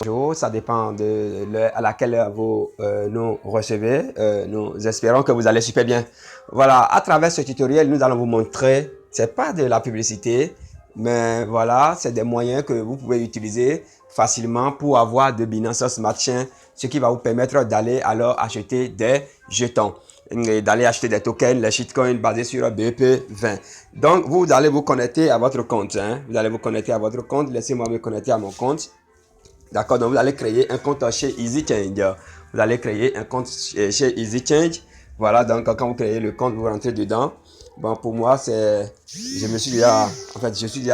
jours, ça dépend de l'heure à laquelle vous nous recevez. Nous espérons que vous allez super bien. Voilà, à travers ce tutoriel, nous allons vous montrer, c'est pas de la publicité, mais voilà, c'est des moyens que vous pouvez utiliser facilement pour avoir de Binance Smart Chain, ce qui va vous permettre d'aller alors acheter des jetons, d'aller acheter des tokens, les shitcoins basés sur BEP20. Donc, vous allez vous connecter à votre compte. Vous allez vous connecter à votre compte. Laissez-moi me connecter à mon compte. D'accord, donc vous allez créer un compte chez EasyChange. Vous allez créer un compte chez EasyChange. Voilà, donc quand vous créez le compte, vous rentrez dedans. Bon, pour moi, je suis déjà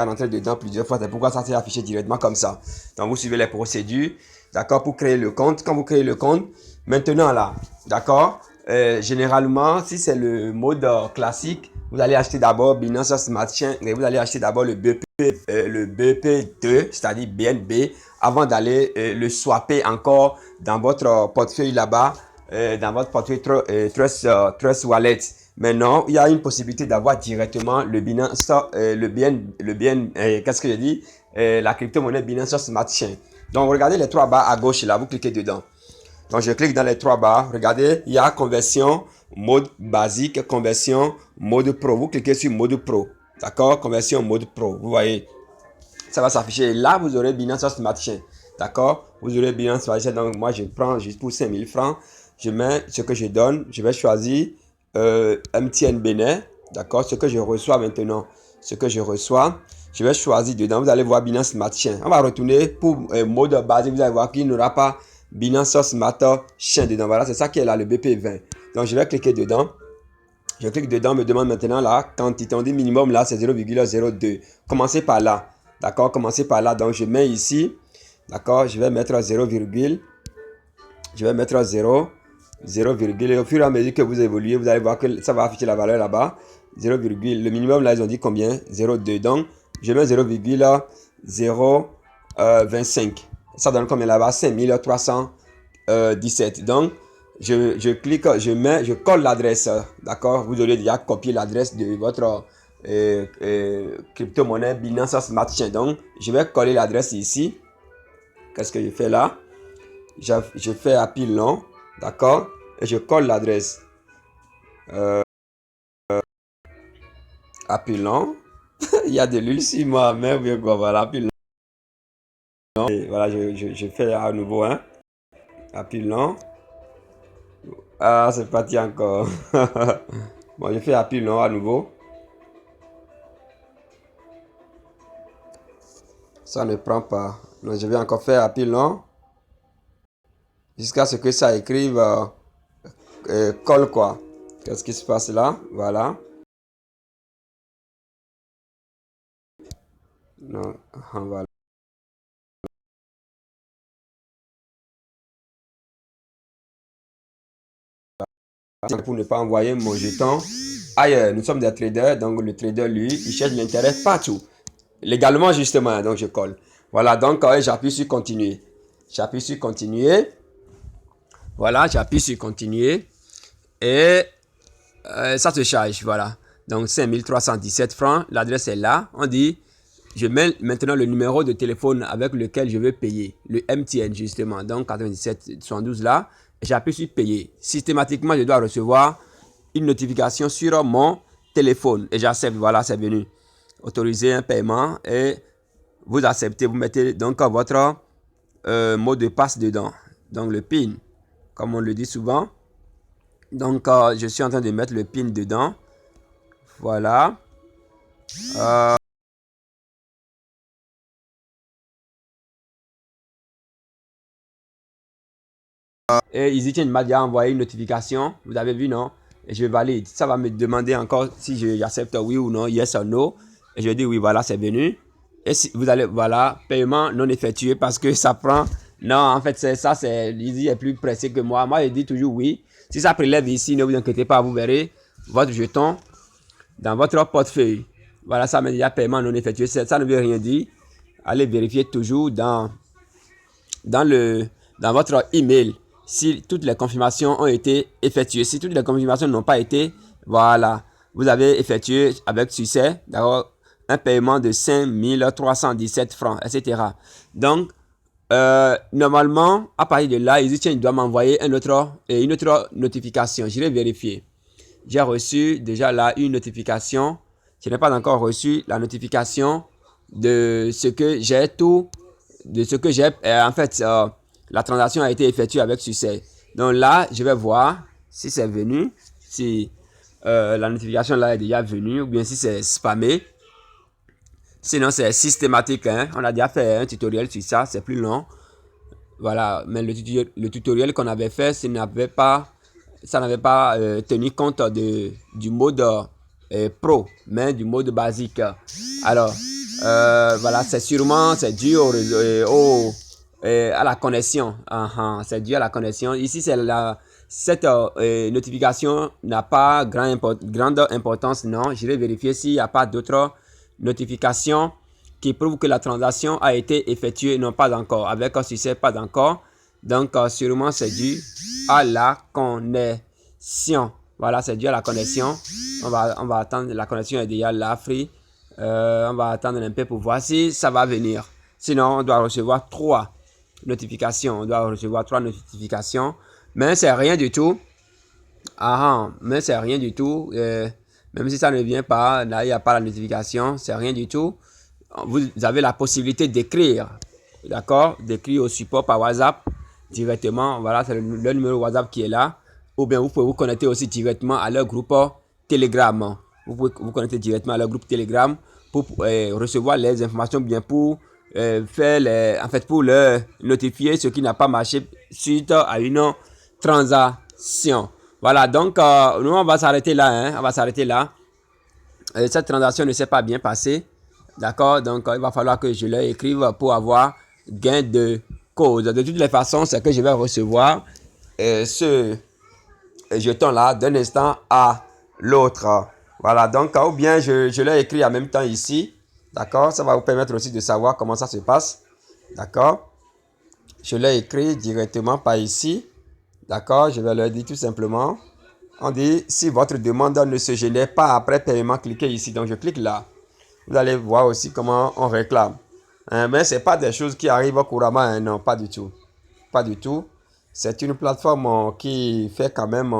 rentré dedans plusieurs fois. C'est pourquoi ça s'est affiché directement comme ça. Donc, vous suivez les procédures, d'accord, pour créer le compte. Quand vous créez le compte, maintenant là, d'accord, généralement, si c'est le mode classique, vous allez acheter d'abord Binance Smart Chain, mais vous allez acheter d'abord le BP2, c'est-à-dire BNB, avant d'aller le swapper encore dans votre portefeuille là-bas, dans votre portefeuille Trust Wallet. Maintenant, il y a une possibilité d'avoir directement le Binance, qu'est-ce que je dis, la crypto-monnaie Binance Smart Chain. Donc, regardez les trois barres à gauche là, vous cliquez dedans. Donc, je clique dans les trois barres. Regardez, il y a conversion, mode basique, conversion, mode pro. Vous cliquez sur mode pro. D'accord? Conversion, mode pro. Vous voyez, ça va s'afficher. Là, vous aurez Binance Smart Chain. D'accord? Vous aurez Binance Smart Chain. Donc, moi, je prends juste pour 5000 francs. Je mets ce que je donne. Je vais choisir MTN Bénin. D'accord? Ce que je reçois maintenant. Ce que je reçois. Je vais choisir dedans. Vous allez voir Binance Smart Chain. On va retourner pour mode basique. Vous allez voir qu'il n'y aura pas Binance Smart Chain dedans. Voilà, c'est ça qui est là, le BP20. Donc, je vais cliquer dedans. Je clique dedans, me demande maintenant la quantité. On dit minimum là, c'est 0,02. Commencez par là. D'accord, commencez par là. Donc, je mets ici. D'accord, je vais mettre 0, je vais mettre 0, 0, et au fur et à mesure que vous évoluez, vous allez voir que ça va afficher la valeur là-bas. 0, le minimum là, ils ont dit combien? 0,2. Donc, je mets 0,025. Ça donne combien là-bas? 5317. Donc, je clique, je colle l'adresse. D'accord? Vous aurez déjà copié l'adresse de votre crypto-monnaie Binance Smart Chain. Donc, je vais coller l'adresse ici. Qu'est-ce que je fais là? Je fais appui long. D'accord? Et je colle l'adresse. Appui long. Il y a de l'huile sur moi. Mais bien quoi, voilà, appui long. Et voilà, je fais à nouveau. Appui long. Ah, c'est parti encore. Bon, je fais appui long à nouveau. Ça ne prend pas. Donc, je vais encore faire appui long. Jusqu'à ce que ça écrive colle quoi. Qu'est-ce qui se passe là? Voilà. Non, voilà. Pour ne pas envoyer mon jeton ailleurs. Nous sommes des traders, donc le trader, lui, il cherche l'intérêt partout. Légalement, justement, donc je colle. Voilà, donc j'appuie sur continuer. J'appuie sur continuer. Voilà, j'appuie sur continuer. Et ça se charge, voilà. Donc 5317 francs, l'adresse est là. On dit, je mets maintenant le numéro de téléphone avec lequel je veux payer. Le MTN, justement. Donc 97 72 là. J'appuie sur payer. Systématiquement, je dois recevoir une notification sur mon téléphone. Et j'accepte, voilà, c'est venu. Autoriser un paiement et vous acceptez. Vous mettez donc votre mot de passe dedans. Donc le PIN, comme on le dit souvent. Donc je suis en train de mettre le PIN dedans. Voilà. Et EasyChain m'a déjà envoyé une notification. Vous avez vu, non? Et je valide. Ça va me demander encore si j'accepte oui ou non, yes or no. Et je dis oui, voilà, c'est venu. Et si vous allez, voilà, paiement non effectué parce que ça prend. Non, en fait, c'est ça, c'est Easy est plus pressé que moi. Moi, je dis toujours oui. Si ça prélève ici, ne vous inquiétez pas, vous verrez votre jeton dans votre portefeuille. Voilà, ça me dit paiement non effectué. Ça ne veut rien dire. Allez vérifier toujours dans votre email si toutes les confirmations ont été effectuées. Si toutes les confirmations n'ont pas été, voilà, vous avez effectué avec succès, d'accord, un paiement de 5317 francs, etc. Donc, Normalement, à partir de là, EasyChain doit m'envoyer une autre notification. J'irai vérifier. J'ai reçu déjà là une notification. Je n'ai pas encore reçu la notification de ce que j'ai en fait, la transaction a été effectuée avec succès. Donc là, je vais voir si c'est venu, si la notification là est déjà venue ou bien si c'est spammé. Sinon, c'est systématique. Hein? On a déjà fait un tutoriel sur ça, c'est plus long. Voilà, mais le tutoriel qu'on avait fait, ça n'avait pas tenu compte du mode pro, mais du mode basique. Alors, voilà, c'est dû à la connexion. C'est dû à la connexion. Ici, cette notification n'a pas grande importance. Non, j'irai vérifier s'il n'y a pas d'autres notifications qui prouvent que la transaction a été effectuée. Non, pas encore. Avec un succès, pas encore. Donc, sûrement, c'est dû à la connexion. Voilà, c'est dû à la connexion. On va attendre. La connexion est déjà là, free. On va attendre un peu pour voir si ça va venir. Sinon, on doit recevoir 3 notifications. On doit recevoir 3 notifications. Mais c'est rien du tout. Mais c'est rien du tout. Même si ça ne vient pas, là, il n'y a pas la notification. C'est rien du tout. Vous avez la possibilité d'écrire. D'accord? D'écrire au support par WhatsApp directement. Voilà, c'est le numéro WhatsApp qui est là. Ou bien vous pouvez vous connecter aussi directement à leur groupe Telegram. Vous pouvez vous connecter directement à leur groupe Telegram pour recevoir les informations, bien pour pour leur notifier ce qui n'a pas marché suite à une transaction. Voilà, donc nous on va s'arrêter là. On va s'arrêter là. Cette transaction ne s'est pas bien passée. D'accord, donc il va falloir que je leur écrive pour avoir gain de cause. De toutes les façons, c'est que je vais recevoir ce jeton-là d'un instant à l'autre. Voilà, donc ou bien je l'ai écrit en même temps ici. D'accord, ça va vous permettre aussi de savoir comment ça se passe. D'accord, je l'ai écrit directement par ici. D'accord, je vais leur dire tout simplement. On dit, si votre demande ne se génère pas après paiement, cliquez ici. Donc, je clique là. Vous allez voir aussi comment on réclame. Mais ce n'est pas des choses qui arrivent couramment. Hein, non, pas du tout. Pas du tout. C'est une plateforme qui fait quand même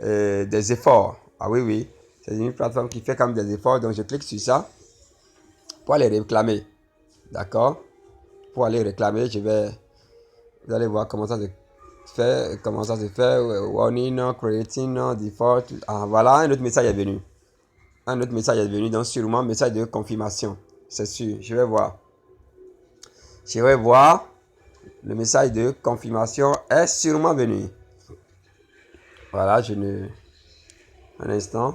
des efforts. Ah oui, oui. C'est une plateforme qui fait quand même des efforts. Donc, je clique sur ça pour aller réclamer. D'accord? Pour aller réclamer, vous allez voir comment ça se fait. Comment ça se fait. Warning, creating, default. Ah, voilà, un autre message est venu. Un autre message est venu, donc sûrement message de confirmation. C'est sûr, je vais voir. Je vais voir. Le message de confirmation est sûrement venu. Voilà, un instant.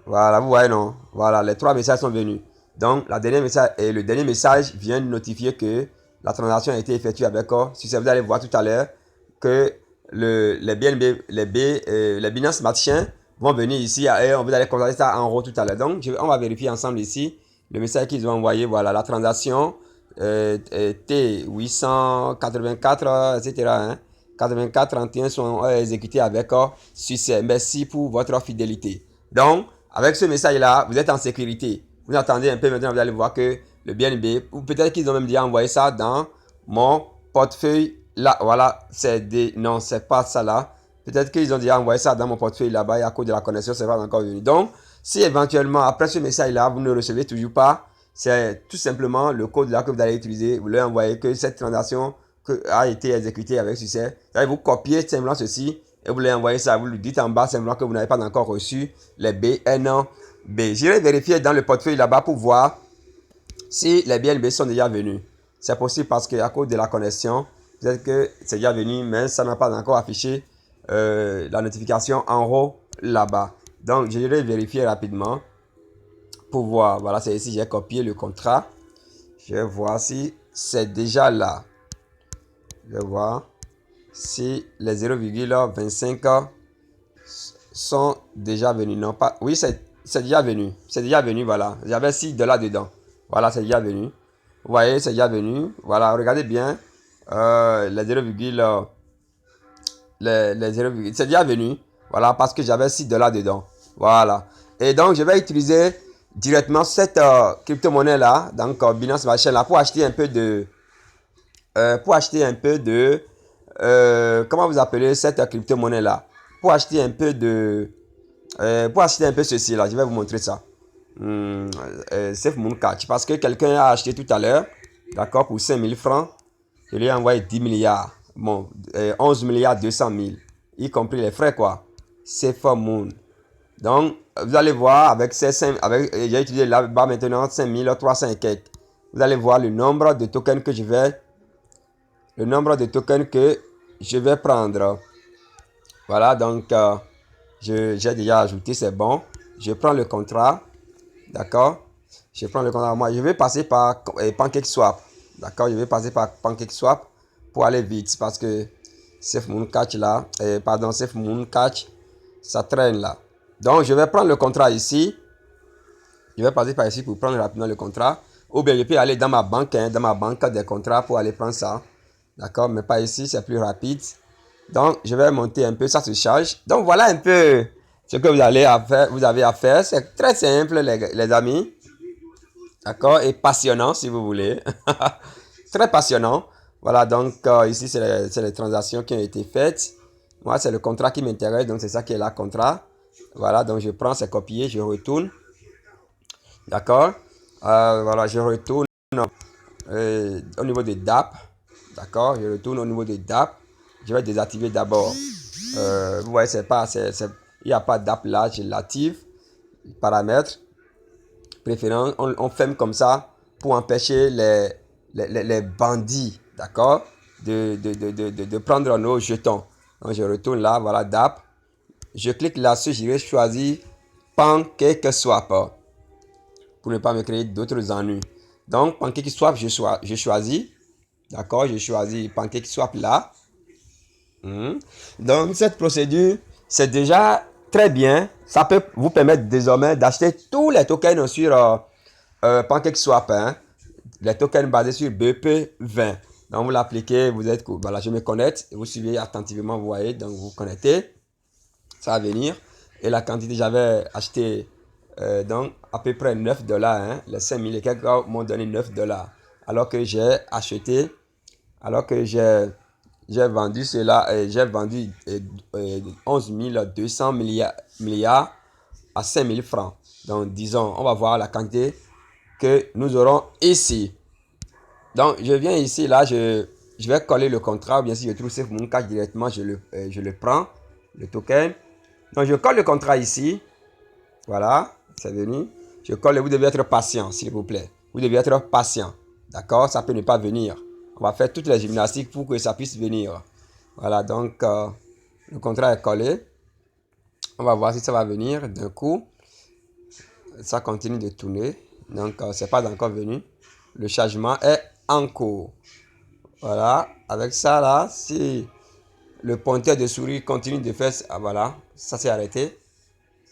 Voilà, vous voyez, non? Voilà, les 3 messages sont venus. Donc, le dernier message vient de notifier que la transaction a été effectuée avec succès. Vous allez voir tout à l'heure que les BNB, les Binance Smart Chain vont venir ici et on va aller constater ça en haut tout à l'heure. Donc, on va vérifier ensemble ici le message qu'ils ont envoyé. Voilà, la transaction T884, etc. Hein, 84 31 sont exécutés avec succès. Merci pour votre fidélité. Donc, avec ce message-là, vous êtes en sécurité. Vous attendez un peu maintenant, vous allez voir que le BNB, ou peut-être qu'ils ont même déjà envoyé ça dans mon portefeuille. Là, voilà, non, c'est pas ça là. Peut-être qu'ils ont déjà envoyé ça dans mon portefeuille là-bas et à cause de la connexion, c'est pas encore venu. Donc, si éventuellement, après ce message-là, vous ne le recevez toujours pas, c'est tout simplement le code là que vous allez utiliser. Vous leur envoyez que cette transaction a été exécutée avec succès. Vous copiez simplement ceci et vous leur envoyez ça. Vous lui dites en bas simplement que vous n'avez pas encore reçu les BNB. J'irai vérifier dans le portefeuille là-bas pour voir si les BNB sont déjà venus. C'est possible parce qu'à cause de la connexion, peut-être que c'est déjà venu, mais ça n'a pas encore affiché la notification en haut là-bas. Donc, je vais vérifier rapidement pour voir. Voilà, c'est ici, j'ai copié le contrat. Je vais voir si c'est déjà là. Je vais voir si les 0,25 sont déjà venus. Non, pas. Oui, c'est déjà venu. C'est déjà venu, voilà. J'avais 6 $ dedans. Voilà, c'est déjà venu. Vous voyez, c'est déjà venu. Voilà, regardez bien. Les 0, les 0, c'est déjà venu. Voilà, parce que j'avais 6 $ dedans. Voilà. Et donc, je vais utiliser directement cette crypto-monnaie là, donc Binance Smart Chain là, pour acheter un peu de pour acheter un peu de, comment vous appelez cette crypto-monnaie là? Pour acheter un peu de, pour acheter un peu ceci là, je vais vous montrer ça. Safe Moon Catch. Parce que quelqu'un a acheté tout à l'heure, d'accord, pour 5000 francs. Je lui ai envoyé 10 milliards. Bon, 11 milliards 200 000. Y compris les frais, quoi. Safe Moon. Donc, vous allez voir, avec ces 5, avec, j'ai utilisé là-bas maintenant 5300 et quelques. Vous allez voir le nombre de tokens que je vais, prendre. Voilà, donc, j'ai déjà ajouté, c'est bon. Je prends le contrat. D'accord? Je prends le contrat. Moi, je vais passer par PancakeSwap. D'accord? Je vais passer par PancakeSwap pour aller vite parce que Safe Moon Catch là, Safe Moon Catch, ça traîne là. Donc, je vais prendre le contrat ici. Je vais passer par ici pour prendre rapidement le contrat. Ou bien, je peux aller dans ma banque des contrats pour aller prendre ça. D'accord? Mais pas ici, c'est plus rapide. Donc, je vais monter un peu, ça se charge. Donc, voilà un peu ce que vous avez à faire. C'est très simple, les amis. D'accord? Et passionnant, si vous voulez. Très passionnant. Voilà, donc ici, c'est les transactions qui ont été faites. Moi, c'est le contrat qui m'intéresse, donc c'est ça qui est là, contrat. Voilà, donc je prends, c'est copié, je retourne. D'accord? Voilà, je retourne au niveau des DAP. D'accord? Je retourne au niveau des DAP. Je vais désactiver d'abord. Vous voyez, il n'y a pas d'app là, je l'active. Paramètres. Préférence, on ferme comme ça pour empêcher les bandits, d'accord, de prendre nos jetons. Donc, je retourne là, voilà, DAP. Je clique là-dessus, je vais choisir PancakeSwap pour ne pas me créer d'autres ennuis. Donc, PancakeSwap, je choisis. D'accord, je choisis PancakeSwap là. Donc, cette procédure, c'est déjà très bien. Ça peut vous permettre désormais d'acheter tous les tokens sur PancakeSwap. Les tokens basés sur BP20. Donc, vous l'appliquez, vous êtes, voilà, je me connecte. Vous suivez attentivement, vous voyez. Donc, vous connectez. Ça va venir. Et la quantité, j'avais acheté donc à peu près 9 $. Les 5000 et quelques m'ont donné 9 $. Alors que j'ai acheté, alors que j'ai vendu cela, j'ai vendu 11 200 milliards à 5000 francs. Donc, disons, on va voir la quantité que nous aurons ici. Donc, je viens ici, là, je vais coller le contrat. Bien sûr, je trouve Safe Moon Catch directement, je le prends, le token. Donc, je colle le contrat ici. Voilà, c'est venu. Je colle, vous devez être patient, s'il vous plaît. Vous devez être patient. D'accord? Ça peut ne pas venir. On va faire toutes les gymnastiques pour que ça puisse venir. Voilà, donc, le contrat est collé. On va voir si ça va venir d'un coup. Ça continue de tourner. Donc, c'est pas encore venu. Le chargement est en cours. Voilà, avec ça là, si le pointeur de souris continue de faire, ah, voilà, ça s'est arrêté.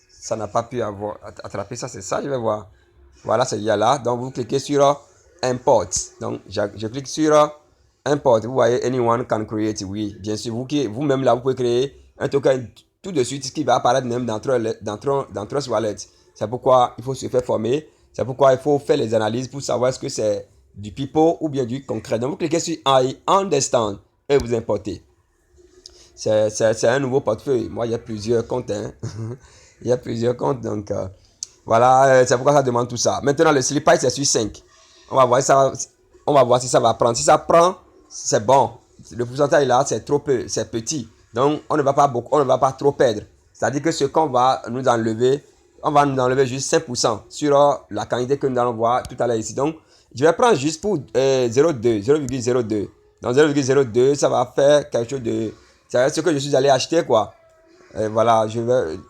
Ça n'a pas pu attraper ça, c'est ça, je vais voir. Voilà, c'est là. Donc, vous cliquez sur Import. Donc, je clique sur Import. Vous voyez, anyone can create. Oui, bien sûr, vous-même là, vous pouvez créer un token tout de suite, ce qui va apparaître même dans Trust Wallet. C'est pourquoi il faut se faire former. C'est pourquoi il faut faire les analyses pour savoir ce que c'est du pipeau ou bien du concret. Donc, vous cliquez sur I understand et vous importez. C'est un nouveau portefeuille. Moi, il y a plusieurs comptes. Il y a plusieurs comptes. Donc, voilà, c'est pourquoi ça demande tout ça. Maintenant, le slip c'est sur 5. On va voir si ça va prendre. Si ça prend, c'est bon. Le pourcentage là, c'est trop peu, c'est petit. Donc, on ne va pas trop perdre. C'est-à-dire que ce qu'on va nous enlever, on va nous enlever juste 5% sur la quantité que nous allons voir tout à l'heure ici. Donc, je vais prendre juste pour 0,02. Donc, 0,02, ça va faire quelque chose de... C'est ce que je suis allé acheter, quoi. Voilà,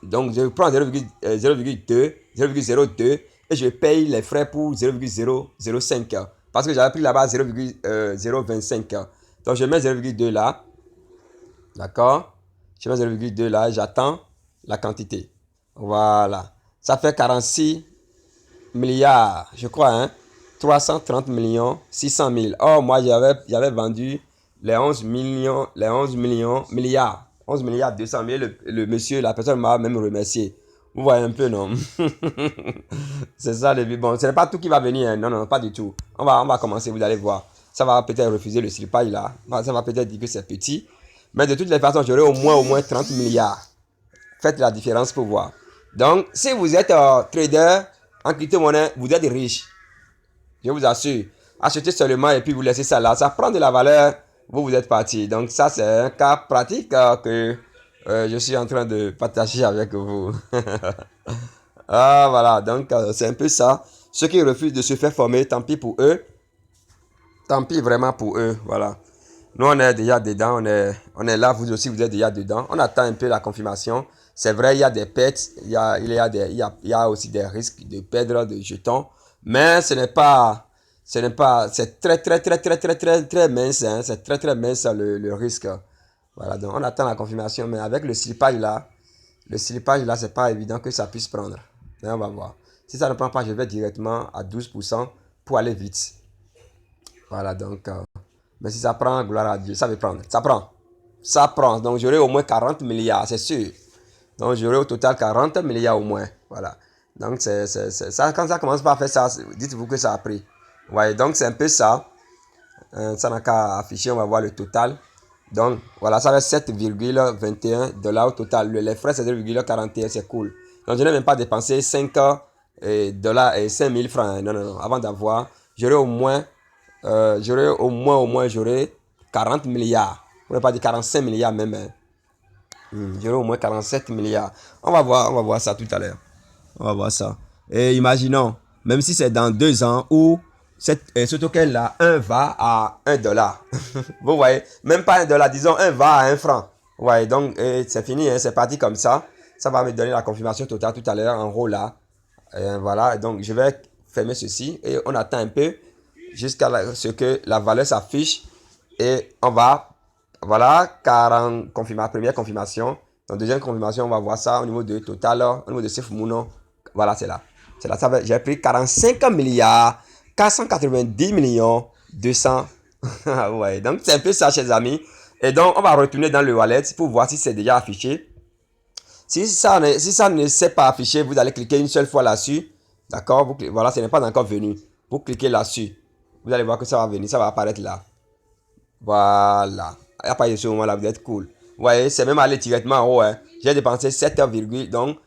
donc je prends 0,02 et je paye les frais pour 0,005 parce que j'avais pris là-bas 0,025. Donc, je mets 0,2 là. D'accord? Je mets 0,2 là, j'attends la quantité. Voilà. Ça fait 46 milliards, je crois, 330 millions, 600 000. Oh, moi, j'avais vendu les 11 milliards, 11 milliards 200 000. Le monsieur, la personne m'a même remercié. Vous voyez un peu, non? C'est ça, le but. Bon, ce n'est pas tout qui va venir. Non, pas du tout. On va commencer, vous allez voir. ça va peut-être refuser le slippage là. Ça va peut-être dire que c'est petit. Mais de toutes les façons, j'aurai au moins 30 milliards. Faites la différence pour voir. Donc, si vous êtes trader en crypto-monnaie, vous êtes riche. Je vous assure. Achetez seulement et puis vous laissez ça là. Ça prend de la valeur. Vous êtes parti. Donc, ça, c'est un cas pratique que je suis en train de partager avec vous. Ah, voilà. Donc, c'est un peu ça. Ceux qui refusent de se faire former, tant pis pour eux. Tant pis vraiment pour eux. Voilà. Nous, on est déjà dedans. On est là. Vous aussi, vous êtes déjà dedans. On attend un peu la confirmation. C'est vrai, il y a des pertes. Il y a aussi des risques de perdre des jetons. Mais c'est très mince. Hein. C'est très mince le risque. Voilà. Donc, on attend la confirmation. Mais avec le slippage là, c'est pas évident que ça puisse prendre. Mais on va voir. Si ça ne prend pas, je vais directement à 12% pour aller vite. Voilà, donc, mais si ça prend, gloire à Dieu, ça va prendre. Ça prend. Ça prend. Donc, j'aurai au moins 40 milliards, c'est sûr. Donc, j'aurai au total 40 milliards au moins. Voilà. Donc, ça, quand ça commence par faire ça, dites-vous que ça a pris. Ouais, donc, c'est un peu ça. Ça n'a qu'à afficher, on va voir le total. Donc, voilà, ça va être 7,21 $ au total. Les frais, c'est 0,41, c'est cool. Donc, je n'ai même pas dépensé 5 dollars et 5000 francs. Non, non, non. Avant d'avoir, j'aurai au moins, j'aurai 40 milliards. On ne pas dire 45 milliards même. Hein. J'aurai au moins 47 milliards. On va voir ça tout à l'heure. On va voir ça. Et imaginons, même si c'est dans 2 ans où ce token-là, 1 va à 1 $. Vous voyez, même pas 1 $, disons 1 va à 1 franc. Vous voyez, donc c'est fini, hein, c'est parti comme ça. Ça va me donner la confirmation totale tout à l'heure en haut là. Et voilà, donc je vais fermer ceci et on attend un peu jusqu'à ce que la valeur s'affiche et on va, voilà, première confirmation. Donc deuxième confirmation, on va voir ça au niveau de total, au niveau de Sefumuno. Voilà, c'est là. C'est là, j'ai pris 45 milliards 490 millions 200. Ouais, donc c'est un peu ça, chers amis. Et donc, on va retourner dans le wallet pour voir si c'est déjà affiché. Si ça ne s'est pas affiché, vous allez cliquer une seule fois là-dessus. D'accord? Voilà, ce n'est pas encore venu. Vous cliquez là-dessus. Vous allez voir que ça va venir, ça va apparaître là. Voilà. À partir de ce moment-là, vous êtes cool. Vous voyez, c'est même allé directement en haut. Hein. J'ai dépensé 7 virgule. Donc,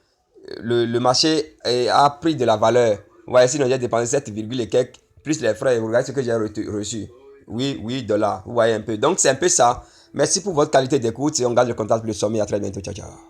le marché a pris de la valeur. Vous voyez, sinon j'ai dépensé 7, et quelques, plus les frais. Vous regardez ce que j'ai reçu. Oui, $. Vous voyez un peu. Donc, c'est un peu ça. Merci pour votre qualité d'écoute. Et on garde le contact pour le sommet. À très bientôt. Ciao, ciao.